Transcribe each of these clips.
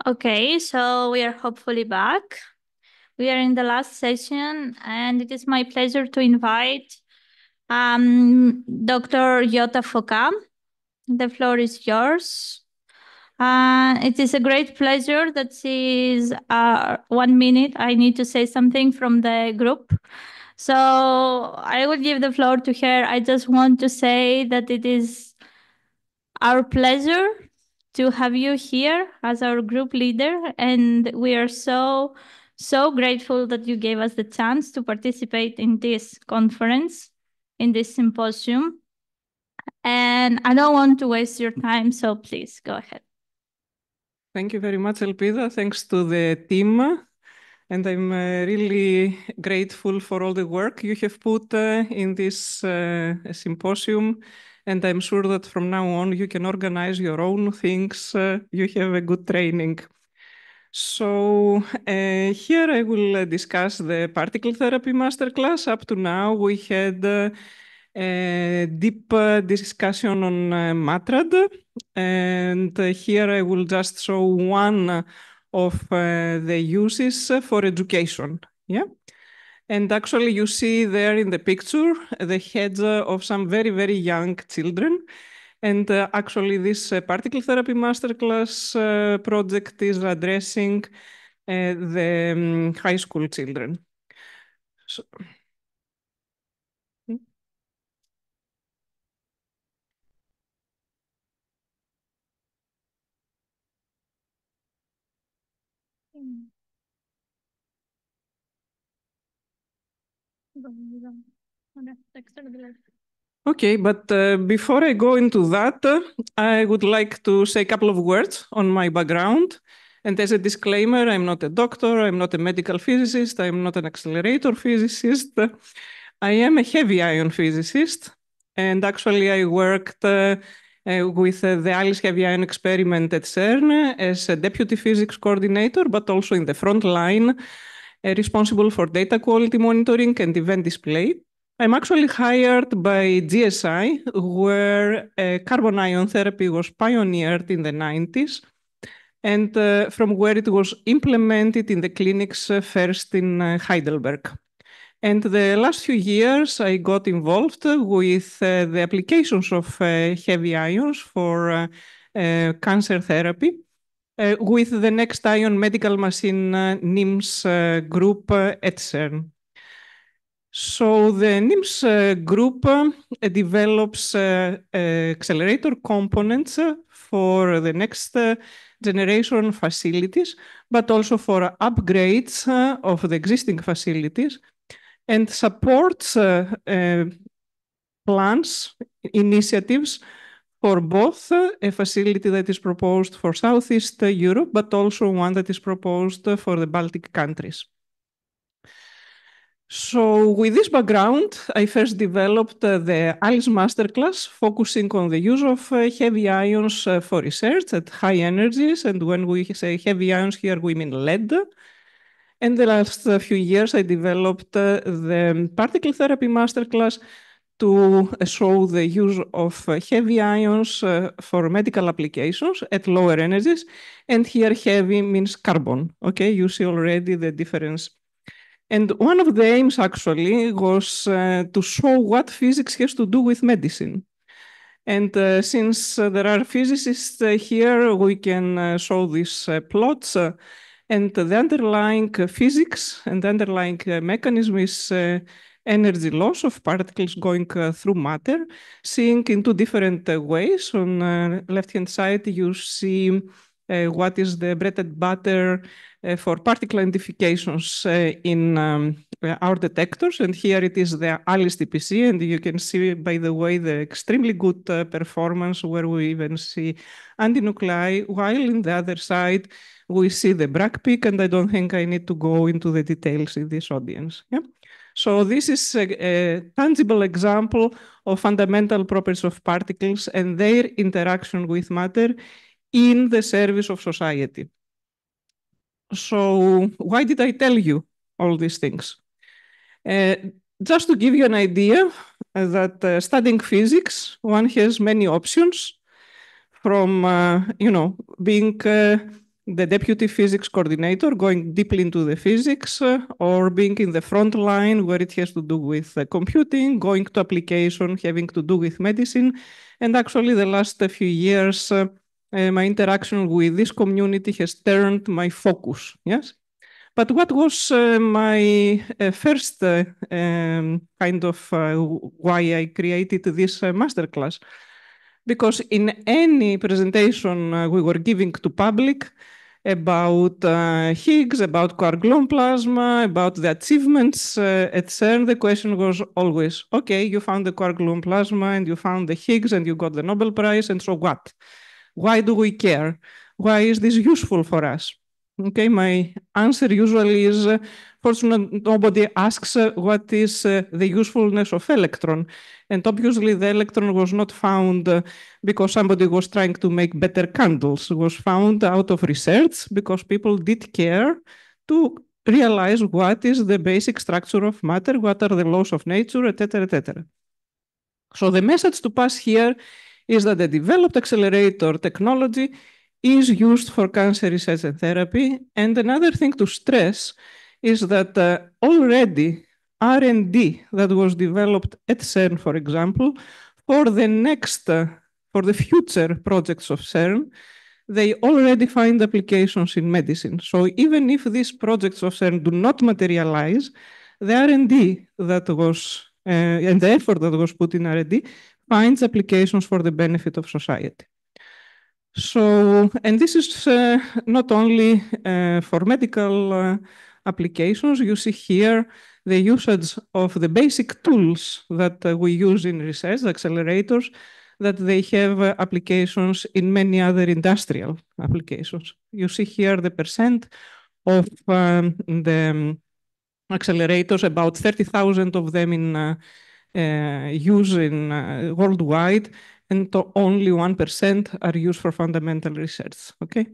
Okay, so we are hopefully back. We are in the last session, and it is my pleasure to invite Dr. Jota Foka. The floor is yours. It is a great pleasure that is 1 minute. I need to say something from the group. So I will give the floor to her. I just want to say that it is our pleasure to have you here as our group leader, and we are so grateful that you gave us the chance to participate in this conference, in this symposium. And I don't want to waste your time, so please go ahead. Thank you very much, Elpida. Thanks to the team. And I'm really grateful for all the work you have put in this symposium. And I'm sure that from now on you can organize your own things. You have a good training. So here I will discuss the particle therapy masterclass. Up to now we had a deep discussion on MATRAD. And here I will just show one of the uses for education. Yeah. And actually you see there in the picture the heads of some very, very young children. And actually this particle therapy masterclass project is addressing the high school children. So, Okay, but before I go into that, I would like to say a couple of words on my background. And as a disclaimer, I'm not a doctor, I'm not a medical physicist, I'm not an accelerator physicist. I am a heavy ion physicist. And actually, I worked with the Alice Heavy Ion Experiment at CERN as a deputy physics coordinator, but also in the front line, responsible for data quality monitoring and event display. I'm actually hired by GSI, where carbon ion therapy was pioneered in the 90s, and from where it was implemented in the clinics first in Heidelberg. And the last few years, I got involved with the applications of heavy ions for cancer therapy with the Next Ion Medical Machine NIMS group at CERN. So the NIMS group develops accelerator components for the next generation facilities, but also for upgrades of the existing facilities, and supports plans, initiatives for both a facility that is proposed for Southeast Europe, but also one that is proposed for the Baltic countries. So with this background, I first developed the ALICE Masterclass, focusing on the use of heavy ions for research at high energies. And when we say heavy ions here, we mean lead. And the last few years, I developed the particle therapy masterclass to show the use of heavy ions for medical applications at lower energies. And here heavy means carbon. Okay, you see already the difference. And one of the aims actually was to show what physics has to do with medicine. And since there are physicists here, we can show these plots. And the underlying physics and the underlying mechanism is energy loss of particles going through matter, seeing in two different ways. On the left-hand side, you see what is the bread and butter for particle identifications in our detectors. And here it is the ALICE TPC. And you can see, by the way, the extremely good performance where we even see antinuclei, while in the other side, we see the Bragg peak. And I don't think I need to go into the details in this audience. Yeah? So this is a tangible example of fundamental properties of particles and their interaction with matter in the service of society. So why did I tell you all these things? Just to give you an idea that studying physics, one has many options from, being the deputy physics coordinator, going deeply into the physics, or being in the front line where it has to do with computing, going to application, having to do with medicine. And actually, the last few years, my interaction with this community has turned my focus, yes? But what was my first kind of why I created this masterclass? Because in any presentation we were giving to public about Higgs, about quark-gluon plasma, about the achievements at CERN, the question was always, okay, you found the quark-gluon plasma and you found the Higgs and you got the Nobel Prize, and so what? Why do we care? Why is this useful for us? Okay, my answer usually is, fortunately, nobody asks what is the usefulness of electron. And obviously, the electron was not found because somebody was trying to make better candles. It was found out of research because people did care to realize what is the basic structure of matter, what are the laws of nature, etc., etc. So the message to pass here is that the developed accelerator technology is used for cancer research and therapy. And another thing to stress is that already R&D that was developed at CERN, for example, for the future projects of CERN, they already find applications in medicine. So even if these projects of CERN do not materialize, the R&D that was, and the effort that was put in R&D finds applications for the benefit of society. So, and this is not only for medical applications. You see here the usage of the basic tools that we use in research, the accelerators, that they have applications in many other industrial applications. You see here the percent of the accelerators, about 30,000 of them in use in worldwide, and only 1% are used for fundamental research, okay?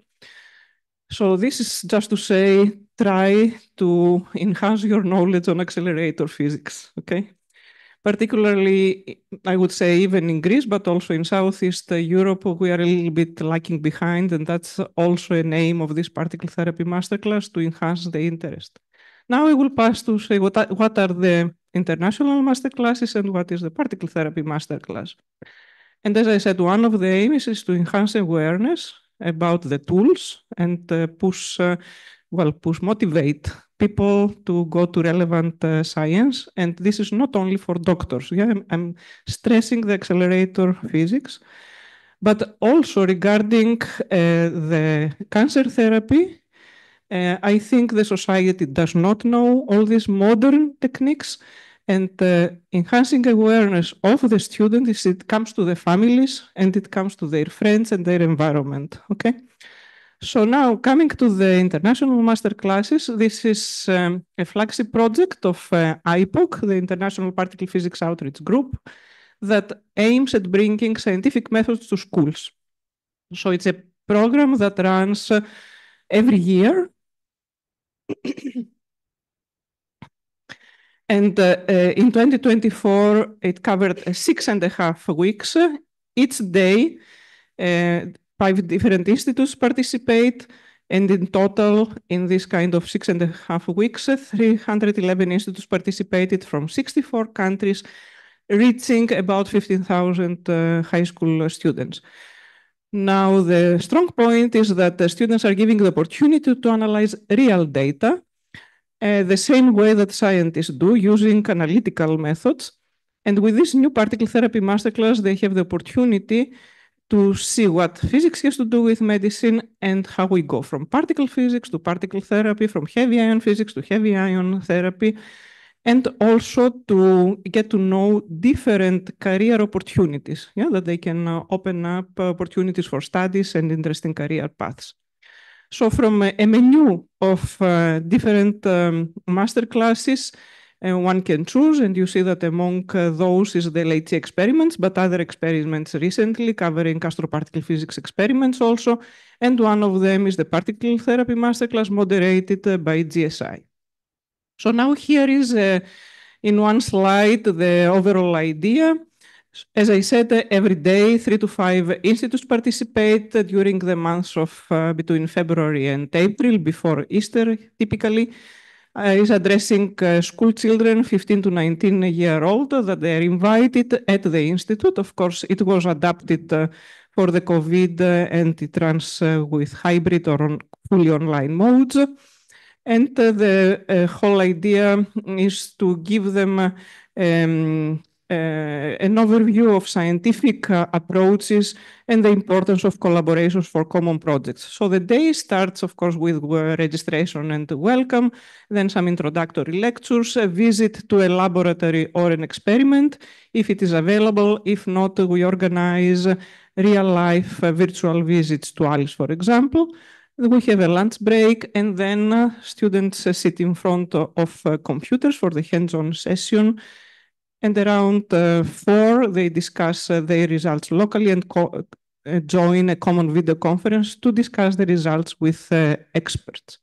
So this is just to say, try to enhance your knowledge on accelerator physics, okay? Particularly, I would say even in Greece, but also in Southeast Europe, we are a little bit lagging behind, and that's also an aim of this particle therapy masterclass, to enhance the interest. Now I will pass to say what are the international masterclasses and what is the particle therapy masterclass. And as I said, one of the aims is to enhance awareness about the tools and motivate people to go to relevant science. And this is not only for doctors. Yeah, I'm stressing the accelerator physics, but also regarding the cancer therapy. I think the society does not know all these modern techniques, and enhancing awareness of the students, it comes to the families and it comes to their friends and their environment, okay? So now coming to the international master classes, this is a flagship project of IPOC, the International Particle Physics Outreach Group, that aims at bringing scientific methods to schools. So it's a program that runs every year. And in 2024, it covered 6.5 weeks. Each day, 5 different institutes participate. And in total, in this kind of 6.5 weeks, 311 institutes participated from 64 countries, reaching about 15,000 high school students. Now, the strong point is that the students are given the opportunity to analyze real data the same way that scientists do, using analytical methods. And with this new particle therapy masterclass, they have the opportunity to see what physics has to do with medicine and how we go from particle physics to particle therapy, from heavy ion physics to heavy ion therapy, and also to get to know different career opportunities, yeah, that they can open up opportunities for studies and interesting career paths. So from a menu of different master classes, one can choose, and you see that among those is the LHC experiments, but other experiments recently covering astroparticle physics experiments also, and one of them is the particle therapy masterclass moderated by GSI. So now here is in one slide the overall idea. As I said, every day, 3 to 5 institutes participate during the months of between February and April, before Easter, typically. Is addressing school children, 15 to 19-year-old, that they are invited at the institute. Of course, it was adapted for the COVID and it runs with hybrid or fully online modes. And the whole idea is to give them an overview of scientific approaches and the importance of collaborations for common projects. So the day starts, of course, with registration and welcome, then some introductory lectures, a visit to a laboratory or an experiment, if it is available. If not, we organize real-life virtual visits to ALICE, for example. We have a lunch break, and then students sit in front of computers for the hands-on session. And around 4, they discuss their results locally and join a common video conference to discuss the results with experts.